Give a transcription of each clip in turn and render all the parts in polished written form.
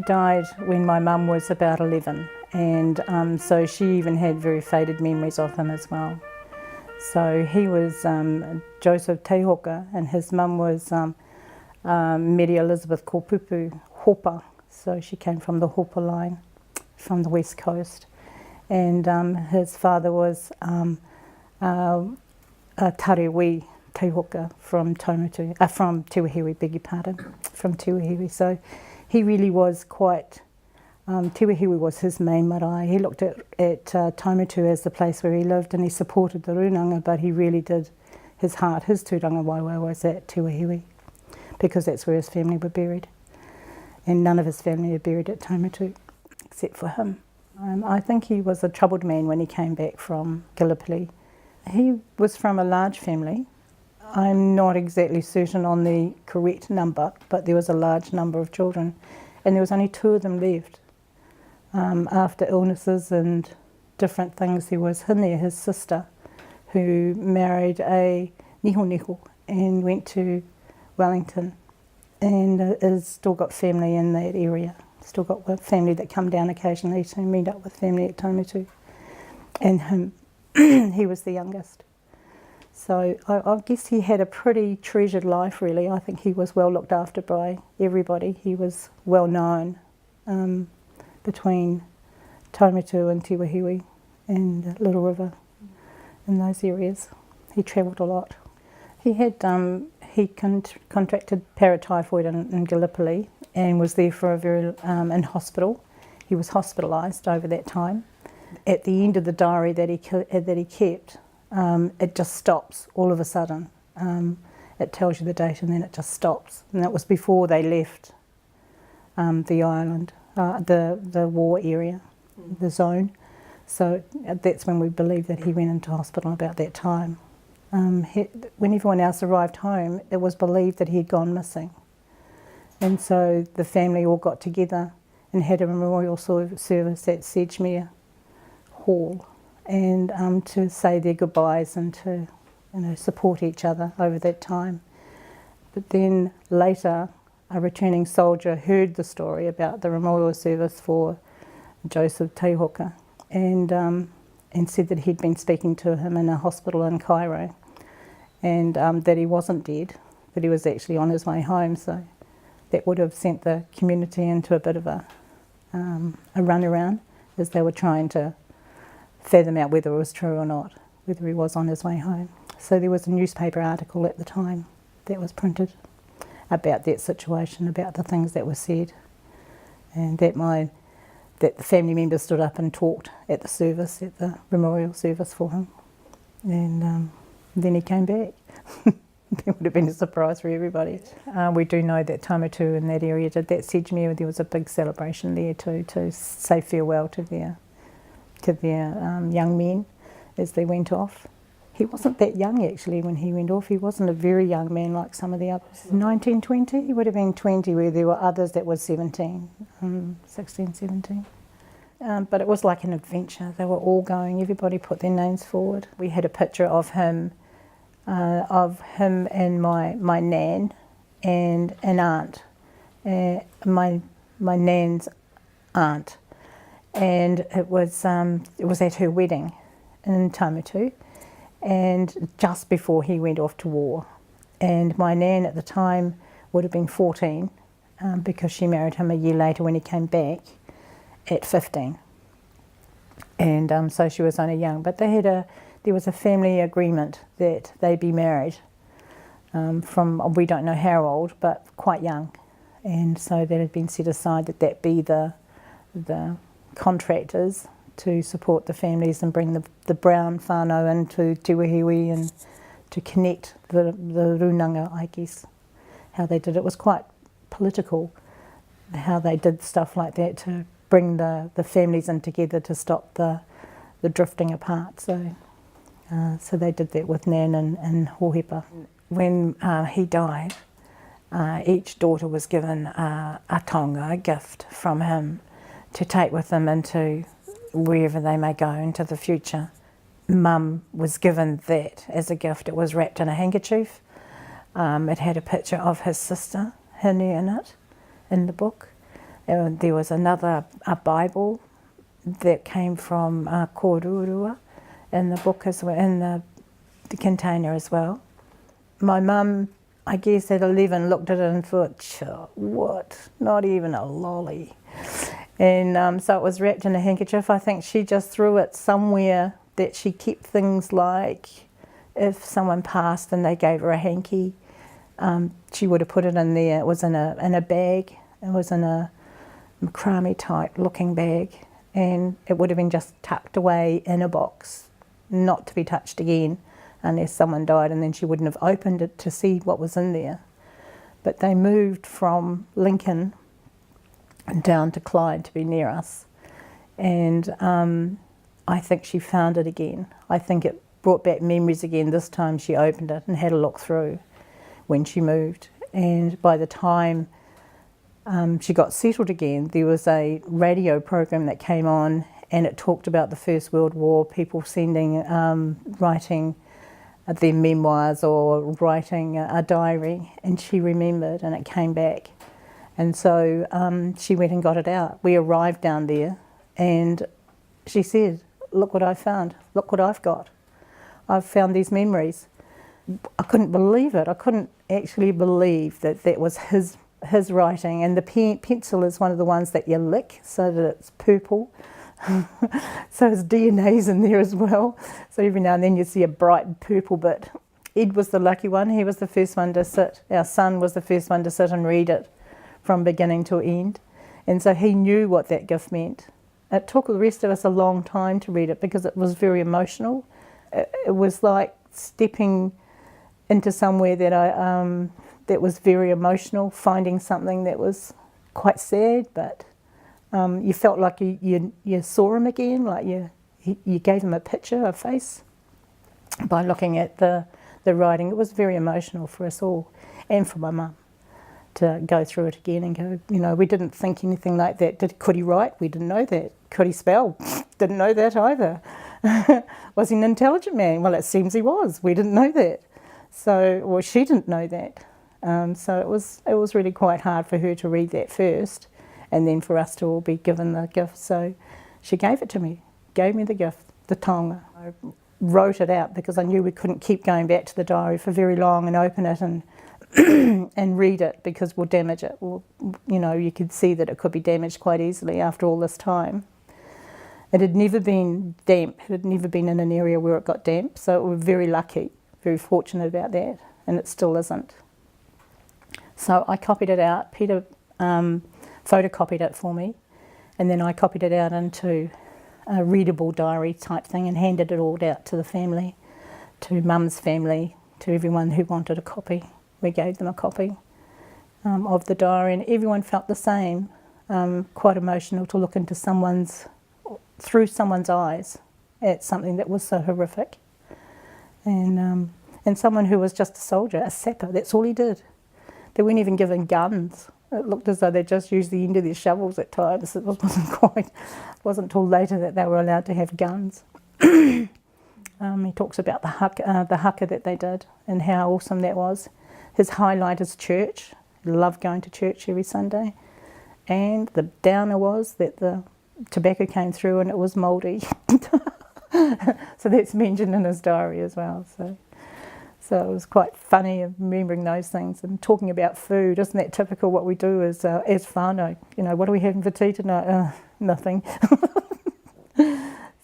died when my mum was about 11, and so she even had very faded memories of him as well. So he was Joseph Teihoka, and his mum was Mary Elizabeth Kōpupu Hohepa. So she came from the Hohepa line, from the west coast. And his father was Tarewi Teihoka from from Tiwahiwi, beg your pardon, from Tiwahiwi. So he really was quite, Tiwahiwi was his main marae. He looked at Taumatu as the place where he lived, and he supported the runanga, but he really did, his heart, his tūranga waiwai was at Tiwahiwi, because that's where his family were buried. And none of his family are buried at Taumatu, except for him. I think he was a troubled man when he came back from Gallipoli. He was from a large family. I'm not exactly certain on the correct number, but there was a large number of children, and there was only 2 of them left. After illnesses and different things, there was Hine, his sister, who married a niho and went to Wellington, and has still got family in that area. Still got family that come down occasionally to meet up with family at Taumatu. And him, he was the youngest. So I guess he had a pretty treasured life, really. I think he was well looked after by everybody. He was well known between Taumatu and Tiwahiwi and Little River, in those areas. He travelled a lot. He had contracted paratyphoid in Gallipoli and was there for in hospital. He was hospitalised over that time. At the end of the diary that he kept, it just stops all of a sudden. It tells you the date and then it just stops. And that was before they left the island, the war area, the zone. So that's when we believe that he went into hospital about that time. When everyone else arrived home, it was believed that he had gone missing. And so the family all got together and had a memorial service at Sedgemere Hall, and to say their goodbyes and to support each other over that time. But then later, a returning soldier heard the story about the memorial service for Joseph Teihoka, and said that he'd been speaking to him in a hospital in Cairo, and that he wasn't dead, that he was actually on his way home. So that would have sent the community into a bit of a runaround as they were trying to fathom out whether it was true or not, whether he was on his way home. So there was a newspaper article at the time that was printed about that situation, about the things that were said, and that the family members stood up and talked at the service, at the memorial service for him, and then he came back. That would have been a surprise for everybody. We do know that Taumatu in that area did that. Sedgemere, there was a big celebration there too, to say farewell to their young men as they went off. He wasn't that young actually when he went off. He wasn't a very young man like some of the others. 1920, he would have been 20, where there were others that were 17, 16, 17. But it was like an adventure. They were all going, everybody put their names forward. We had a picture of him and my nan and an aunt, my nan's aunt, and it was at her wedding in Taumatu, and just before he went off to war. And my nan at the time would have been 14 because she married him a year later when he came back at 15, and so she was only young. But there was a family agreement that they be married from, we don't know how old, but quite young. And so that had been set aside that be the contractors to support the families and bring the brown whānau into Tiwahiwi and to connect the runanga, I guess. How they did it was quite political, how they did stuff like that to bring the families in together to stop the drifting apart. So they did that with Nan and Hohepa. When he died, each daughter was given a taonga, a gift from him to take with them into wherever they may go into the future. Mum was given that as a gift. It was wrapped in a handkerchief. It had a picture of his sister, Hine, in it, in the book. And there was a Bible that came from Korurua in the book as well, in the container as well. My mum, I guess at 11, looked at it and thought, what? Not even a lolly. And so it was wrapped in a handkerchief. I think she just threw it somewhere that she kept things like if someone passed and they gave her a hanky, she would have put it in there. It was in a bag. It was in a macrame type looking bag, and it would have been just tucked away in a box, not to be touched again unless someone died, and then she wouldn't have opened it to see what was in there. But they moved from Lincoln down to Clyde to be near us, and I think she found it again. I think it brought back memories again. This time she opened it and had a look through when she moved, and by the time she got settled again, there was a radio program that came on, and it talked about the First World War, people sending, writing their memoirs or writing a diary, and she remembered, and it came back. And so she went and got it out. We arrived down there, and she said, look what I found, look what I've got. I've found these memories. I couldn't believe it. I couldn't actually believe that that was his writing. And the pencil is one of the ones that you lick so that it's purple. So his DNA's in there as well. So every now and then you see a bright purple bit. Ed was the lucky one. He was the first one to sit. Our son was the first one to sit and read it from beginning to end. And so he knew what that gift meant. It took the rest of us a long time to read it because it was very emotional. It was like stepping into somewhere that that was very emotional, finding something that was quite sad, but you felt like you saw him again, like you gave him a picture, a face, by looking at the writing. It was very emotional for us all, and for my mum, to go through it again and go, we didn't think anything like that. Could he write? We didn't know that. Could he spell? Didn't know that either. Was he an intelligent man? Well, it seems he was. We didn't know that. So, she didn't know that. So it was really quite hard for her to read that first, and then for us to all be given the gift. So she gave it to me, gave me the gift, the taonga. I wrote it out because I knew we couldn't keep going back to the diary for very long and open it and and read it because we'll damage it. You could see that it could be damaged quite easily after all this time. It had never been damp. It had never been in an area where it got damp, so we were very lucky, very fortunate about that, and it still isn't. So I copied it out. Peter photocopied it for me, and then I copied it out into a readable diary type thing and handed it all out to the family, to Mum's family, to everyone who wanted a copy. We gave them a copy of the diary, and everyone felt the same. Quite emotional to look into through someone's eyes at something that was so horrific, and someone who was just a soldier, a sapper. That's all he did. They weren't even given guns. It looked as though they just used the end of their shovels at times. It wasn't until later that they were allowed to have guns. He talks about the haka that they did and how awesome that was. His highlight is church. He loved going to church every Sunday. And the downer was that the tobacco came through and it was mouldy. So that's mentioned in his diary as well. So it was quite funny remembering those things and talking about food. Isn't that typical what we do as whānau? What are we having for tea tonight? Nothing.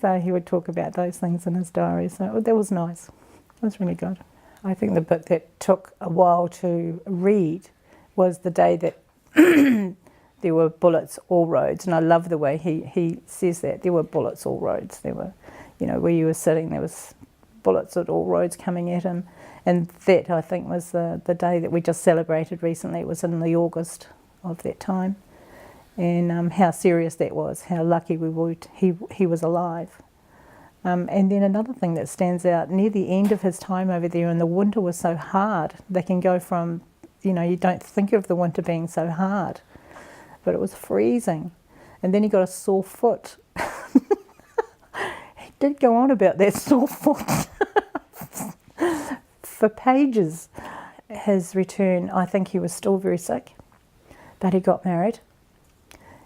So he would talk about those things in his diary. So that was nice. It was really good. I think the bit that took a while to read was the day that there were bullets all roads. And I love the way he says that. There were bullets all roads. There were, where you were sitting, there was bullets at all roads coming at him. And that, I think, was the day that we just celebrated recently. It was in the August of that time. And how serious that was, how lucky we were he was alive. And then another thing that stands out, near the end of his time over there, and the winter was so hard, they can go from, you don't think of the winter being so hard, but it was freezing. And then he got a sore foot. He did go on about that sore foot for pages. His return, I think he was still very sick, but he got married.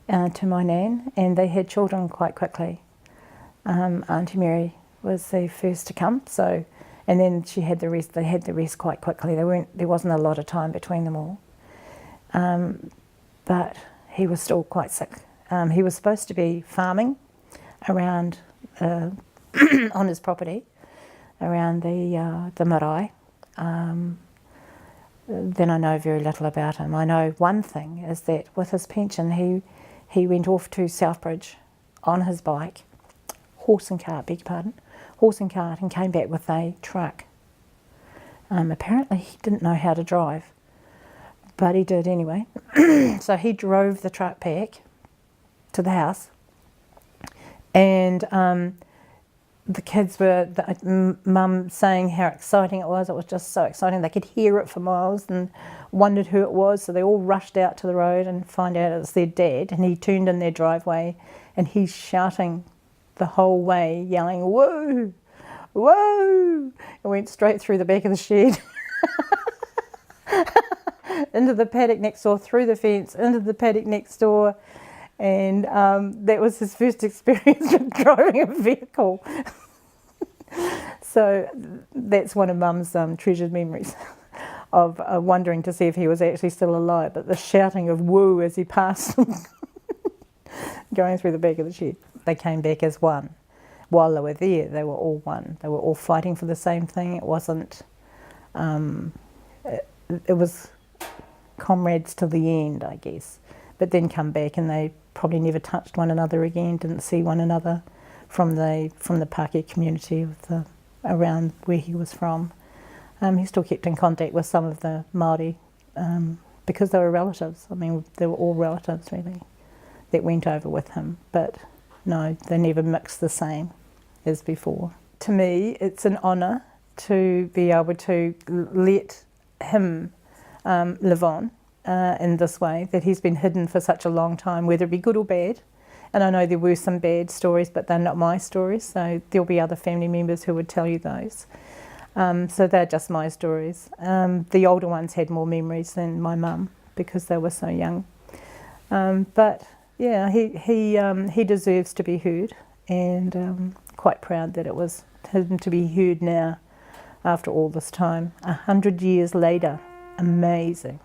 to my nan, and they had children quite quickly. Auntie Mary was the first to come, so, and then she had the rest. They had the rest quite quickly. There wasn't a lot of time between them all, but he was still quite sick. He was supposed to be farming around on his property around the marae. Then I know very little about him. I know one thing is that with his pension, he went off to Southbridge on his bike, horse and cart, and came back with a truck. Apparently he didn't know how to drive, but he did anyway. So he drove the truck back to the house, and the kids were, Mum saying how exciting it was. It was just so exciting. They could hear it for miles and wondered who it was. So they all rushed out to the road and find out it was their dad. And he turned in their driveway and he's shouting the whole way, yelling, "Whoa, whoa!" It went straight through the back of the shed, into the paddock next door, through the fence, into the paddock next door. And that was his first experience with driving a vehicle. So that's one of Mum's treasured memories of wondering to see if he was actually still alive. But the shouting of "woo" as he passed them, going through the back of the shed. They came back as one. While they were there, they were all one. They were all fighting for the same thing. It wasn't... it was comrades to the end, I guess. But then come back and they probably never touched one another again, didn't see one another from the Pākehā community of around where he was from. He still kept in contact with some of the Māori because they were relatives. I mean, they were all relatives really that went over with him. But no, they never mixed the same as before. To me, it's an honour to be able to let him live on in this way, that he's been hidden for such a long time, whether it be good or bad. And I know there were some bad stories, but they're not my stories, so there'll be other family members who would tell you those. So they're just my stories. The older ones had more memories than my mum because they were so young. But yeah, he deserves to be heard, and quite proud that it was him to be heard now after all this time, 100 years later. Amazing.